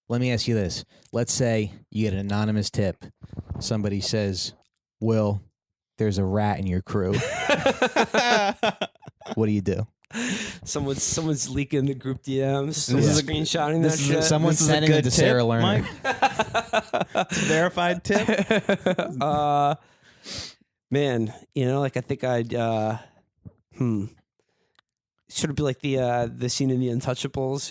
let me ask you this. Let's say you get an anonymous tip. Somebody says, Will, there's a rat in your crew. What do you do? Someone's leaking the group DMs. Someone's screenshotting that shit. Someone's sending it to Sarah Lerner. Verified tip. Man, like I think I'd should it be like the scene in The Untouchables,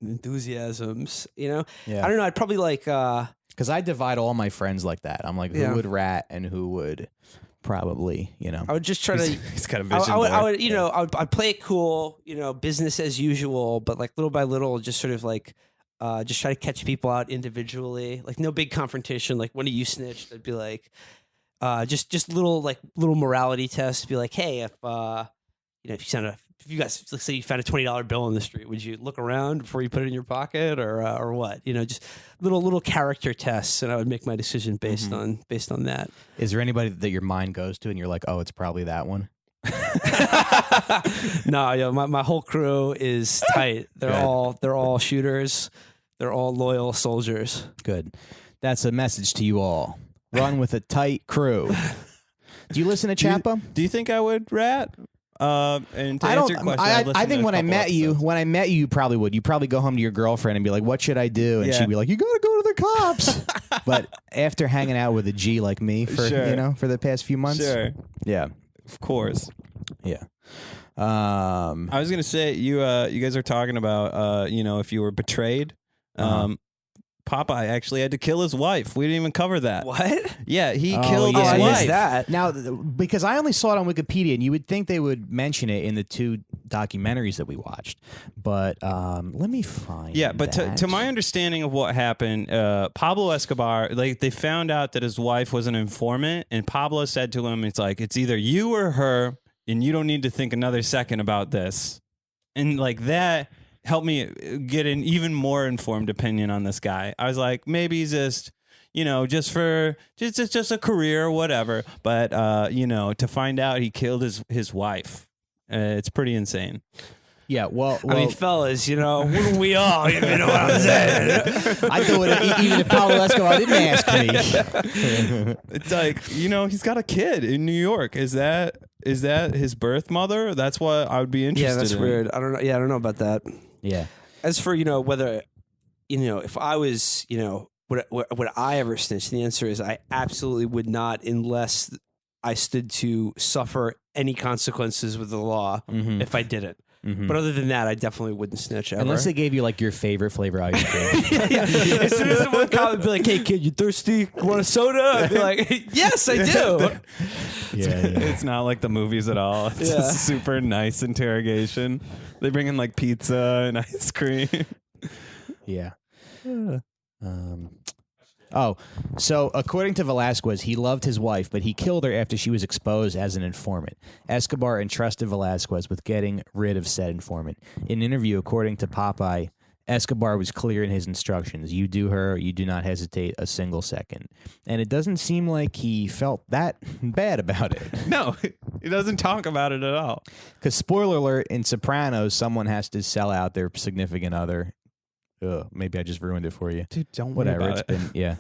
enthusiasms, Yeah. I don't know. I'd probably like because I divide all my friends like that. I'm like, who would rat and who would probably, I would just try to. He's got a vision. I would, I'd play it cool, business as usual, but like little by little, just sort of like, just try to catch people out individually. Like no big confrontation. Like when you snitched, I'd be like, just little morality tests. Be like, hey, if you guys, let's say you found a $20 bill on the street, would you look around before you put it in your pocket or what? Just little character tests, and I would make my decision based on that. Is there anybody that your mind goes to and you're like, oh, it's probably that one? No, my whole crew is tight. They're all shooters. They're all loyal soldiers. Good. That's a message to you all. Run with a tight crew. Do you listen to Chapo? Do you think I would rat? And to answer your question, I think when I met you, you probably would. You probably go home to your girlfriend and be like, "What should I do?" And she'd be like, "You got to go to the cops." But after hanging out with a G like me for for the past few months, yeah, of course, yeah. I was gonna say you guys are talking about if you were betrayed. Popeye actually had to kill his wife. We didn't even cover that. What? Yeah, he killed his I wife. missed that. Now, because I only saw it on Wikipedia, and you would think they would mention it in the 2 documentaries that we watched. But let me find. Yeah, but to my understanding of what happened, Pablo Escobar, like they found out that his wife was an informant, and Pablo said to him, "It's like it's either you or her, and you don't need to think another second about this." And like that helped me get an even more informed opinion on this guy. I was like, maybe he's just, just a career or whatever. But, to find out he killed his wife, it's pretty insane. Yeah, well, I mean, fellas, wouldn't we all? You know what I'm saying? I'd do it even if Pablo Escobar didn't ask me. It's like, he's got a kid in New York. Is that his birth mother? That's what I would be interested in. Yeah, that's weird. I don't know. Yeah, I don't know about that. Yeah. As for, whether, if I was, would I ever snitch? The answer is I absolutely would not unless I stood to suffer any consequences with the law if I did it. But other than that, I definitely wouldn't snitch ever. Unless they gave you like your favorite flavor ice cream. Yeah. As soon as someone called and be like, "Hey kid, you thirsty? You want a soda?" I'd be like, "Yes, I do." It's not like the movies at all. It's a super nice interrogation. They bring in like pizza and ice cream. Yeah. So according to Velasquez, he loved his wife, but he killed her after she was exposed as an informant. Escobar entrusted Velasquez with getting rid of said informant. In an interview, according to Popeye, Escobar was clear in his instructions. You do her, you do not hesitate a single second. And it doesn't seem like he felt that bad about it. No, he doesn't talk about it at all. Because spoiler alert, in Sopranos, someone has to sell out their significant other. Maybe I just ruined it for you. Dude, don't whatever. worry It's about been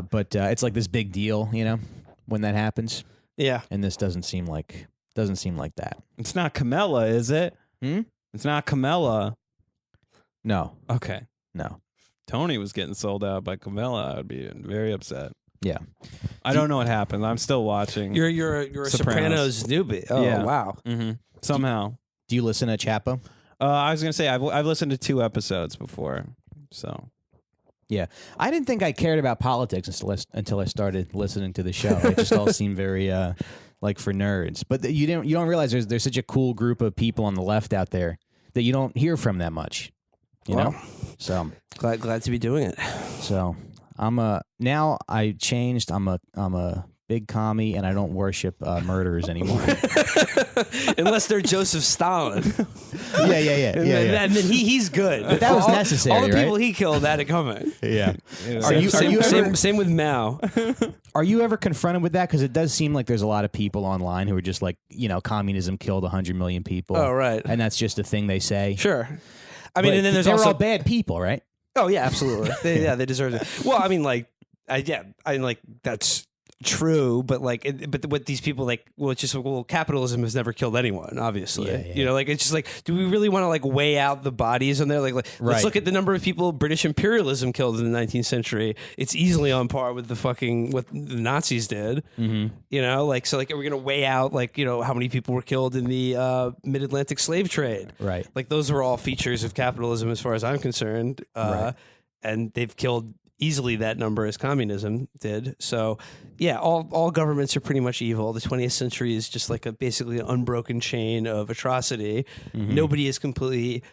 but it's like this big deal, when that happens. Yeah. And this doesn't seem like that. It's not Camilla, is it? It's not Camilla. No. Okay. No. Tony was getting sold out by Camilla. I would be very upset. Yeah. I don't know what happened. I'm still watching. You're a Sopranos newbie. Oh Yeah. wow. Somehow. Do you listen to Chapo? I was gonna say I've listened to 2 episodes before, so yeah. I didn't think I cared about politics until I started listening to the show. It just all seemed very like for nerds. But you don't realize there's such a cool group of people on the left out there that you don't hear from that much. You know? So glad to be doing it. So now I changed. I'm a big commie, and I don't worship murderers anymore. Unless they're Joseph Stalin. Yeah. And then he's good. But that was necessary, all the right? people he killed had it coming. Yeah. Same with Mao. Are you ever confronted with that? Because it does seem like there's a lot of people online who are just like, communism killed 100 million people. Oh, right. And that's just a thing they say. Sure. I mean, and then there's they're also all bad people, right? Oh yeah, absolutely. They deserve it. Well, I mean, like, that's true, but like, but what these people like, well, it's just capitalism has never killed anyone, obviously. Yeah, yeah. You know, like it's just like, do we really want to like weigh out the bodies on there? Like let's Right. look at the number of people British imperialism killed in the 19th century. It's easily on par with the fucking what the Nazis did. Mm-hmm. You know, like so, like are we gonna weigh out like how many people were killed in the mid-Atlantic slave trade? Right. Like those were all features of capitalism, as far as I'm concerned. Right. And they've killed easily that number as communism did. So, yeah, all governments are pretty much evil. The 20th century is just like basically an unbroken chain of atrocity. Mm-hmm. Nobody is completely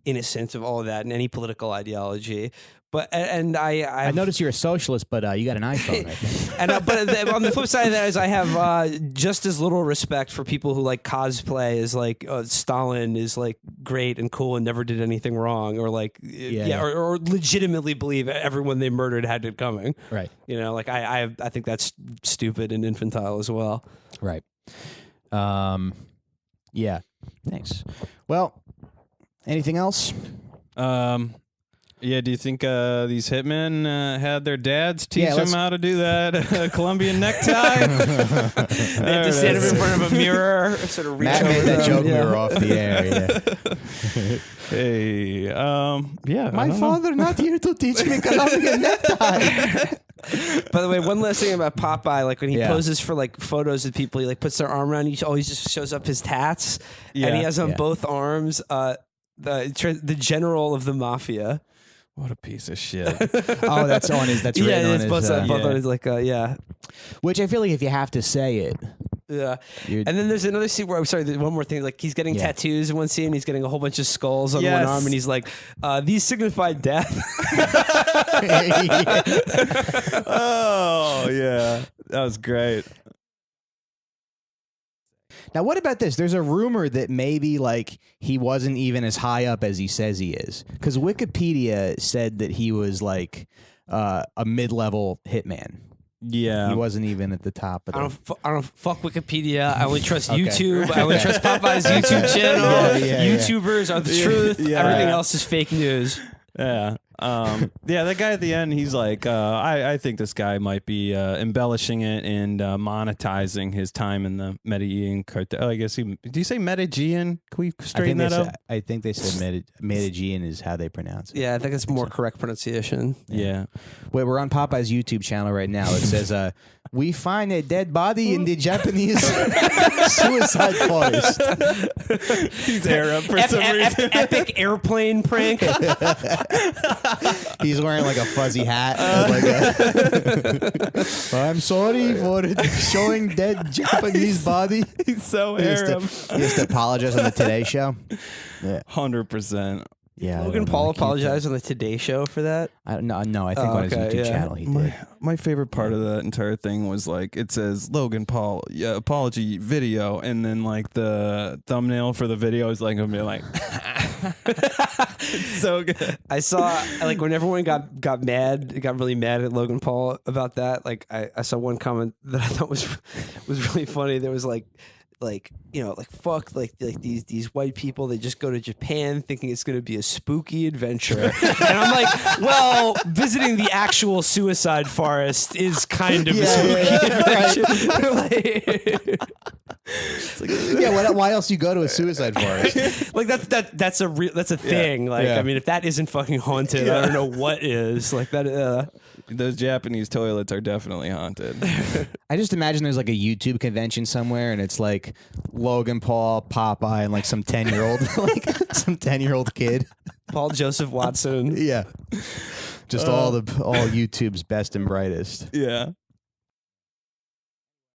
innocent of all of that in any political ideology. But and I noticed you're a socialist, but you got an iPhone, I think. and but on the flip side of that is I have just as little respect for people who like cosplay as like Stalin is like great and cool and never did anything wrong, or like or legitimately believe everyone they murdered had it coming. Right. You know, like I think that's stupid and infantile as well. Right. Yeah. Thanks. Well, anything else? Yeah, do you think these hitmen had their dads teach them let's- how to do that Colombian necktie? They have to stand up in front of a mirror, sort of reach Matt over made that them. joke. Yeah. We were off the air. Yeah. Hey, yeah. My father not here to teach me Colombian necktie. By the way, one last thing about Popeye, like when he Yeah. poses for like photos of people, he like puts their arm around each. Always just shows up his tats, and Yeah. he has on Yeah. both arms the general of the mafia. What a piece of shit. Oh, that's on his. That's written on it's his. both yeah. on his like yeah. Which I feel like if you have to say it, Yeah, You're- and then there's another scene where there's one more thing. Like he's getting Yeah. tattoos in one scene. He's getting a whole bunch of skulls on Yes. one arm, and he's like, "These signify death." Oh, yeah. That was great. Now, what about this? There's a rumor that maybe like he wasn't even as high up as he says he is, because Wikipedia said that he was like a mid-level hitman. Yeah. He wasn't even at the top of the. I don't fuck Wikipedia. I only trust Okay. YouTube. I only trust Popeye's YouTube channel. Yeah. YouTubers are the truth. Yeah. Everything else is fake news. Yeah. Yeah, that guy at the end, he's like, I think this guy might be embellishing it and monetizing his time in the Medellin cartel. I guess did you say Medellin? Can we straighten that up? I think they said Medellin is how they pronounce it. Yeah, I think that's more correct pronunciation. Yeah. Wait, we're on Popeye's YouTube channel right now. It says, we find a dead body in the Japanese suicide forest. He's Arab for some reason. Epic airplane prank. He's wearing like a fuzzy hat. I'm sorry for showing dead Japanese body. He's so He has, Arab. he has to apologize on the Today Show. Yeah. 100%. Yeah. I Logan don't know. Paul I can't apologized on the Today Show for that. No, I think on his okay, YouTube yeah. channel he did. My favorite part of that entire thing was like it says Logan Paul apology video, and then like the thumbnail for the video is like him being like, it's so good. I saw like when everyone got really mad at Logan Paul about that. Like I saw one comment that I thought was really funny. There was like fuck these white people, they just go to Japan thinking it's going to be a spooky adventure. And I'm like, well, visiting the actual suicide forest is kind of a spooky adventure. Yeah, why else you go to a suicide forest? Like that's a thing. Like Yeah. I mean, if that isn't fucking haunted, I don't know what is. Like that. Those Japanese toilets are definitely haunted. I just imagine there's like a YouTube convention somewhere, and it's like Logan Paul, Popeye, and like some 10-year-old, like some 10-year-old kid. Paul Joseph Watson. Yeah, just all YouTube's best and brightest. Yeah.